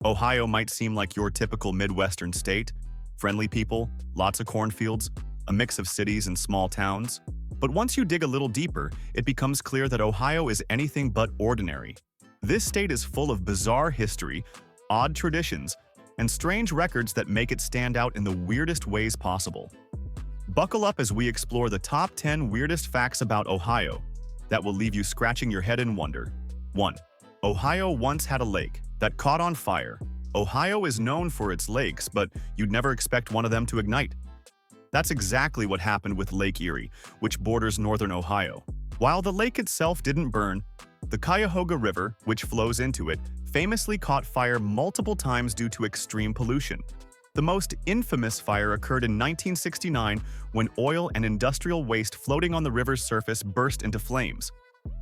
Ohio might seem like your typical Midwestern state, friendly people, lots of cornfields, a mix of cities and small towns. But once you dig a little deeper, it becomes clear that Ohio is anything but ordinary. This state is full of bizarre history, odd traditions, and strange records that make it stand out in the weirdest ways possible. Buckle up as we explore the top 10 weirdest facts about Ohio that will leave you scratching your head in wonder. 1. Ohio once had a lake that caught on fire. Ohio is known for its lakes, but you'd never expect one of them to ignite. That's exactly what happened with Lake Erie, which borders northern Ohio. While the lake itself didn't burn, the Cuyahoga River, which flows into it, famously caught fire multiple times due to extreme pollution. The most infamous fire occurred in 1969 when oil and industrial waste floating on the river's surface burst into flames.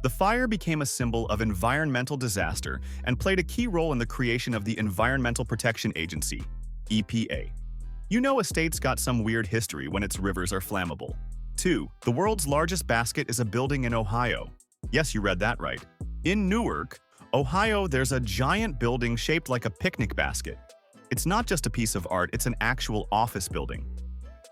The fire became a symbol of environmental disaster and played a key role in the creation of the Environmental Protection Agency, EPA. You know a state's got some weird history when its rivers are flammable. 2. The world's largest basket is a building in Ohio. Yes, you read that right. In Newark, Ohio, there's a giant building shaped like a picnic basket. It's not just a piece of art, it's an actual office building.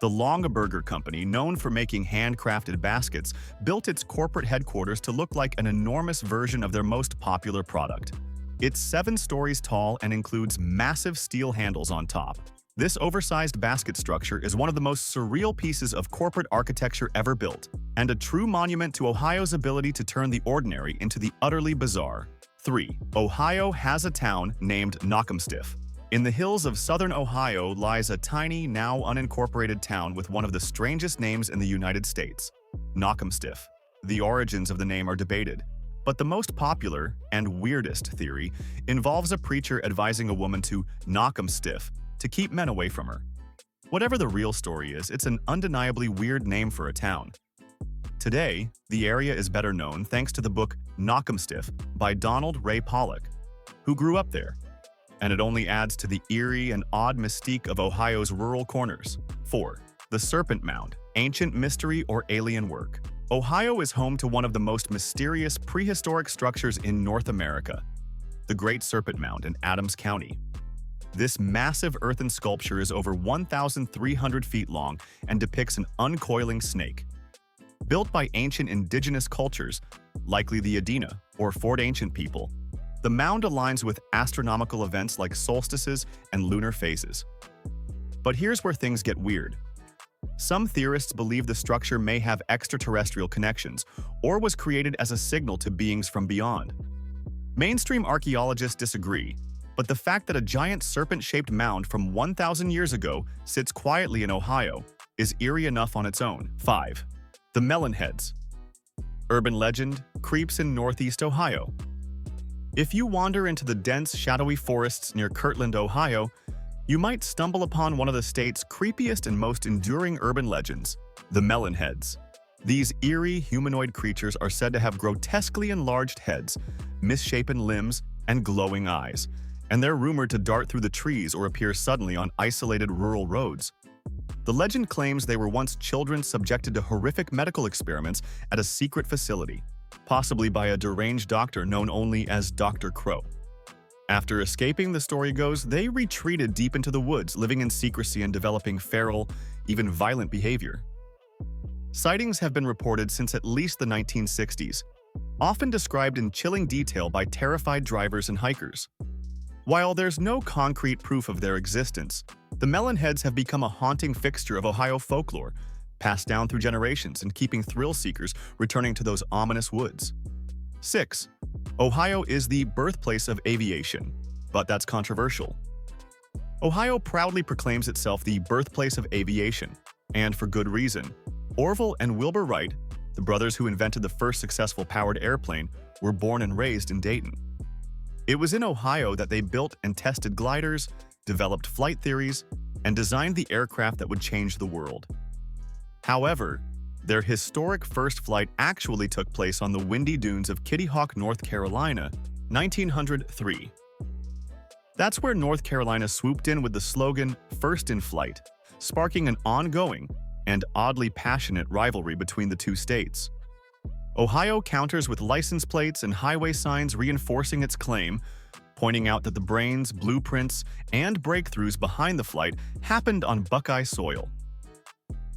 The Longaberger Company, known for making handcrafted baskets, built its corporate headquarters to look like an enormous version of their most popular product. It's 7 stories tall and includes massive steel handles on top. This oversized basket structure is one of the most surreal pieces of corporate architecture ever built, and a true monument to Ohio's ability to turn the ordinary into the utterly bizarre. 3. Ohio has a town named Knockemstiff. In the hills of southern Ohio lies a tiny, now unincorporated town with one of the strangest names in the United States, Knockemstiff. The origins of the name are debated, but the most popular and weirdest theory involves a preacher advising a woman to knock 'em stiff to keep men away from her. Whatever the real story is, it's an undeniably weird name for a town. Today, the area is better known thanks to the book Knockemstiff by Donald Ray Pollock, who grew up there. And it only adds to the eerie and odd mystique of Ohio's rural corners. 4. The Serpent Mound, ancient mystery or alien work. Ohio is home to one of the most mysterious prehistoric structures in North America, the Great Serpent Mound in Adams County. This massive earthen sculpture is over 1,300 feet long and depicts an uncoiling snake. Built by ancient indigenous cultures, likely the Adena or Fort Ancient people, the mound aligns with astronomical events like solstices and lunar phases. But here's where things get weird. Some theorists believe the structure may have extraterrestrial connections or was created as a signal to beings from beyond. Mainstream archaeologists disagree, but the fact that a giant serpent-shaped mound from 1,000 years ago sits quietly in Ohio is eerie enough on its own. 5. The Melon Heads. Urban legend creeps in northeast Ohio. If you wander into the dense, shadowy forests near Kirtland, Ohio, you might stumble upon one of the state's creepiest and most enduring urban legends, the Melon Heads. These eerie, humanoid creatures are said to have grotesquely enlarged heads, misshapen limbs, and glowing eyes, and they're rumored to dart through the trees or appear suddenly on isolated rural roads. The legend claims they were once children subjected to horrific medical experiments at a secret facility, possibly by a deranged doctor known only as Dr. Crow. After escaping, the story goes, they retreated deep into the woods, living in secrecy and developing feral, even violent behavior. Sightings have been reported since at least the 1960s, often described in chilling detail by terrified drivers and hikers. While there's no concrete proof of their existence, the Melon Heads have become a haunting fixture of Ohio folklore, passed down through generations and keeping thrill-seekers returning to those ominous woods. 6. Ohio is the birthplace of aviation, but that's controversial. Ohio proudly proclaims itself the birthplace of aviation, and for good reason. Orville and Wilbur Wright, the brothers who invented the first successful powered airplane, were born and raised in Dayton. It was in Ohio that they built and tested gliders, developed flight theories, and designed the aircraft that would change the world. However, their historic first flight actually took place on the windy dunes of Kitty Hawk, North Carolina, 1903. That's where North Carolina swooped in with the slogan, "First in Flight," sparking an ongoing and oddly passionate rivalry between the two states. Ohio counters with license plates and highway signs reinforcing its claim, pointing out that the brains, blueprints, and breakthroughs behind the flight happened on Buckeye soil.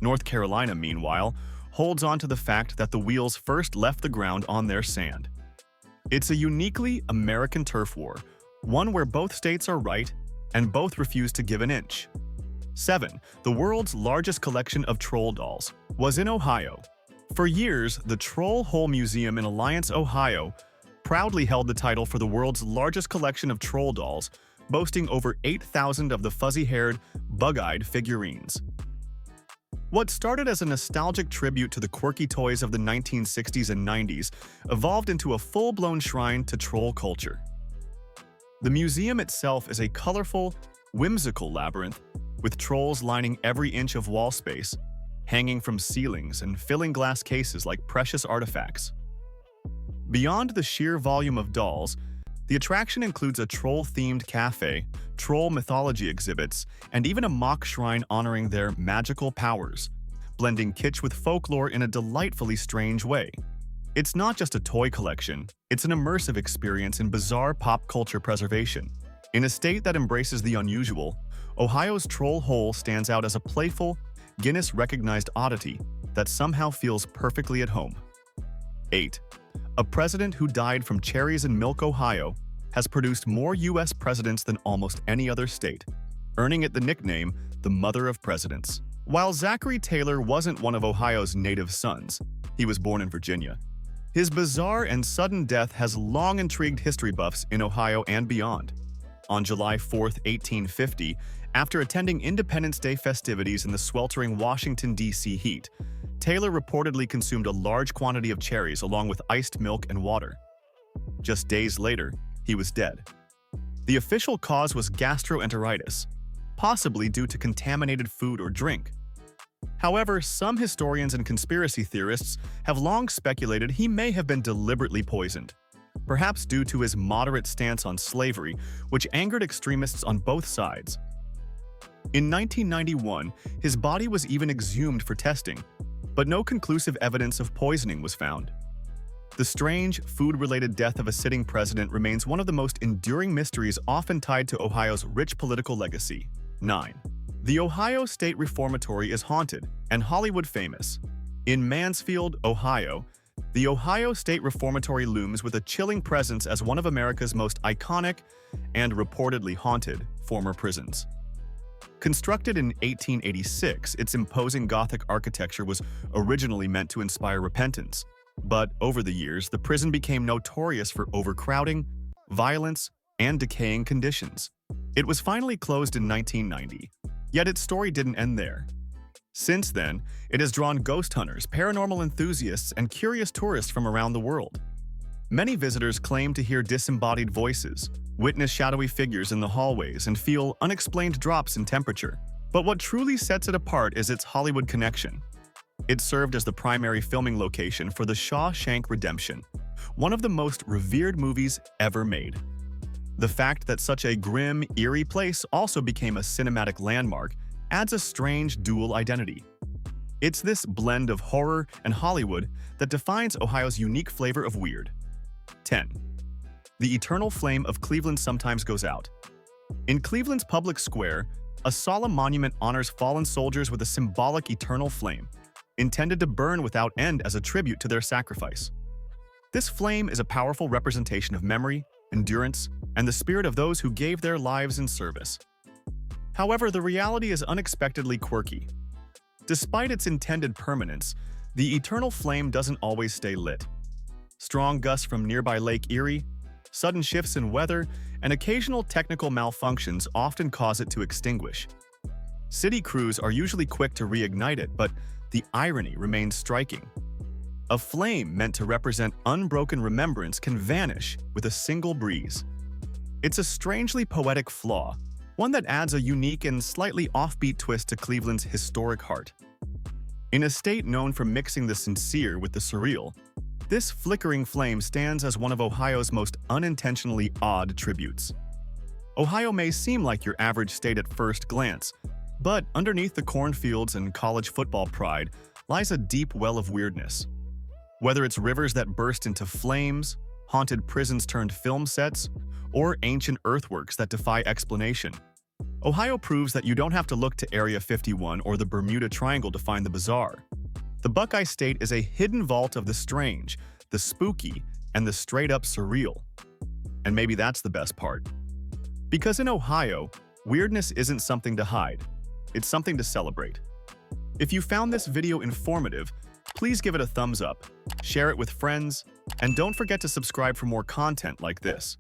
North Carolina, meanwhile, holds on to the fact that the wheels first left the ground on their sand. It's a uniquely American turf war, one where both states are right and both refuse to give an inch. 7. The world's largest collection of troll dolls was in Ohio. For years, the Troll Hole Museum in Alliance, Ohio, proudly held the title for the world's largest collection of troll dolls, boasting over 8,000 of the fuzzy-haired, bug-eyed figurines. What started as a nostalgic tribute to the quirky toys of the 1960s and 90s evolved into a full-blown shrine to troll culture. The museum itself is a colorful, whimsical labyrinth, with trolls lining every inch of wall space, hanging from ceilings and filling glass cases like precious artifacts. Beyond the sheer volume of dolls, the attraction includes a troll-themed cafe, troll mythology exhibits, and even a mock shrine honoring their magical powers, blending kitsch with folklore in a delightfully strange way. It's not just a toy collection, it's an immersive experience in bizarre pop culture preservation. In a state that embraces the unusual, Ohio's Troll Hole stands out as a playful, Guinness-recognized oddity that somehow feels perfectly at home. 8. A president who died from cherries and milk, Ohio, has produced more U.S. presidents than almost any other state, earning it the nickname the Mother of Presidents. While Zachary Taylor wasn't one of Ohio's native sons, he was born in Virginia. His bizarre and sudden death has long intrigued history buffs in Ohio and beyond. On July 4, 1850, after attending Independence Day festivities in the sweltering Washington, D.C. heat, Taylor reportedly consumed a large quantity of cherries along with iced milk and water. Just days later, he was dead. The official cause was gastroenteritis, possibly due to contaminated food or drink. However, some historians and conspiracy theorists have long speculated he may have been deliberately poisoned, perhaps due to his moderate stance on slavery, which angered extremists on both sides. In 1991, his body was even exhumed for testing, but no conclusive evidence of poisoning was found. The strange, food-related death of a sitting president remains one of the most enduring mysteries often tied to Ohio's rich political legacy. 9. The Ohio State Reformatory is haunted and Hollywood famous. In Mansfield, Ohio, the Ohio State Reformatory looms with a chilling presence as one of America's most iconic and reportedly haunted former prisons. Constructed in 1886, its imposing Gothic architecture was originally meant to inspire repentance. But over the years, the prison became notorious for overcrowding, violence, and decaying conditions. It was finally closed in 1990, yet its story didn't end there. Since then, it has drawn ghost hunters, paranormal enthusiasts, and curious tourists from around the world. Many visitors claim to hear disembodied voices, witness shadowy figures in the hallways, and feel unexplained drops in temperature. But what truly sets it apart is its Hollywood connection. It served as the primary filming location for The Shawshank Redemption, one of the most revered movies ever made. The fact that such a grim, eerie place also became a cinematic landmark adds a strange dual identity. It's this blend of horror and Hollywood that defines Ohio's unique flavor of weird. 10. The eternal flame of Cleveland sometimes goes out. In Cleveland's public square, a solemn monument honors fallen soldiers with a symbolic eternal flame, intended to burn without end as a tribute to their sacrifice. This flame is a powerful representation of memory, endurance, and the spirit of those who gave their lives in service. However, the reality is unexpectedly quirky. Despite its intended permanence, the eternal flame doesn't always stay lit. Strong gusts from nearby Lake Erie, sudden shifts in weather, and occasional technical malfunctions often cause it to extinguish. City crews are usually quick to reignite it, but the irony remains striking. A flame meant to represent unbroken remembrance can vanish with a single breeze. It's a strangely poetic flaw, one that adds a unique and slightly offbeat twist to Cleveland's historic heart. In a state known for mixing the sincere with the surreal, this flickering flame stands as one of Ohio's most unintentionally odd tributes. Ohio may seem like your average state at first glance, but underneath the cornfields and college football pride lies a deep well of weirdness. Whether it's rivers that burst into flames, haunted prisons turned film sets, or ancient earthworks that defy explanation. Ohio proves that you don't have to look to Area 51 or the Bermuda Triangle to find the bizarre. The Buckeye State is a hidden vault of the strange, the spooky, and the straight-up surreal. And maybe that's the best part. Because in Ohio, weirdness isn't something to hide, it's something to celebrate. If you found this video informative, please give it a thumbs up, share it with friends, and don't forget to subscribe for more content like this.